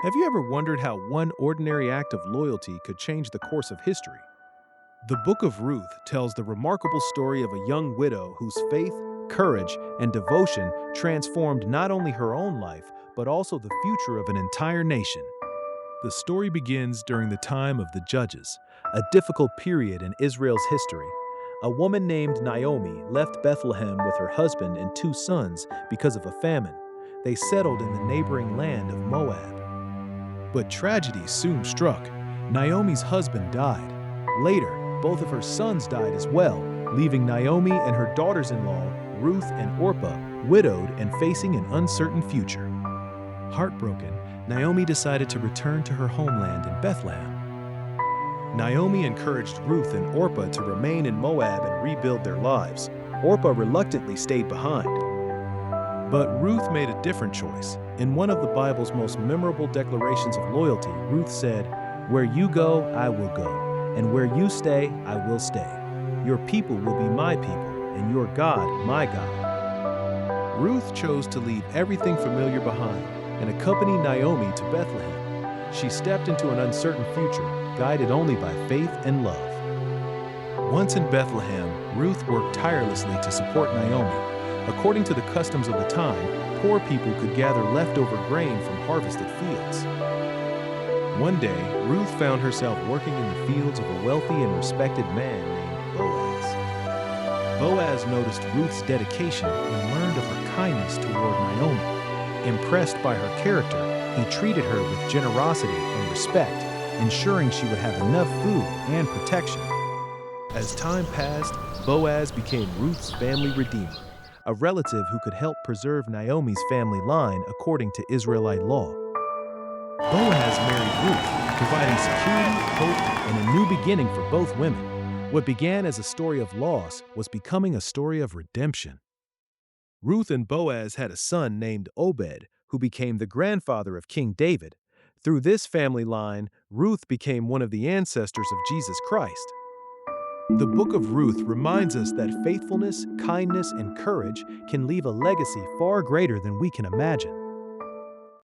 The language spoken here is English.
Have you ever wondered how one ordinary act of loyalty could change the course of history? The book of Ruth tells the remarkable story of a young widow whose faith, courage, and devotion transformed not only her own life, but also the future of an entire nation. The story begins during the time of the Judges, a difficult period in Israel's history. A woman named Naomi left Bethlehem with her husband and two sons because of a famine. They settled in the neighboring land of Moab. But tragedy soon struck. Naomi's husband died. Later, both of her sons died as well, leaving Naomi and her daughters-in-law, Ruth and Orpah, widowed and facing an uncertain future. Heartbroken, Naomi decided to return to her homeland in Bethlehem. Naomi encouraged Ruth and Orpah to remain in Moab and rebuild their lives. Orpah reluctantly stayed behind. But Ruth made a different choice. In one of the Bible's most memorable declarations of loyalty, Ruth said, "Where you go, I will go, and where you stay, I will stay. Your people will be my people, and your God, my God." Ruth chose to leave everything familiar behind and accompany Naomi to Bethlehem. She stepped into an uncertain future, guided only by faith and love. Once in Bethlehem, Ruth worked tirelessly to support Naomi. According to the customs of the time, poor people could gather leftover grain from harvested fields. One day, Ruth found herself working in the fields of a wealthy and respected man named Boaz. Boaz noticed Ruth's dedication and learned of her kindness toward Naomi. Impressed by her character, he treated her with generosity and respect, ensuring she would have enough food and protection. As time passed, Boaz became Ruth's family redeemer, a relative who could help preserve Naomi's family line according to Israelite law. Boaz married Ruth, providing security, hope, and a new beginning for both women. What began as a story of loss was becoming a story of redemption. Ruth and Boaz had a son named Obed, who became the grandfather of King David. Through this family line, Ruth became one of the ancestors of Jesus Christ. The book of Ruth reminds us that faithfulness, kindness, and courage can leave a legacy far greater than we can imagine.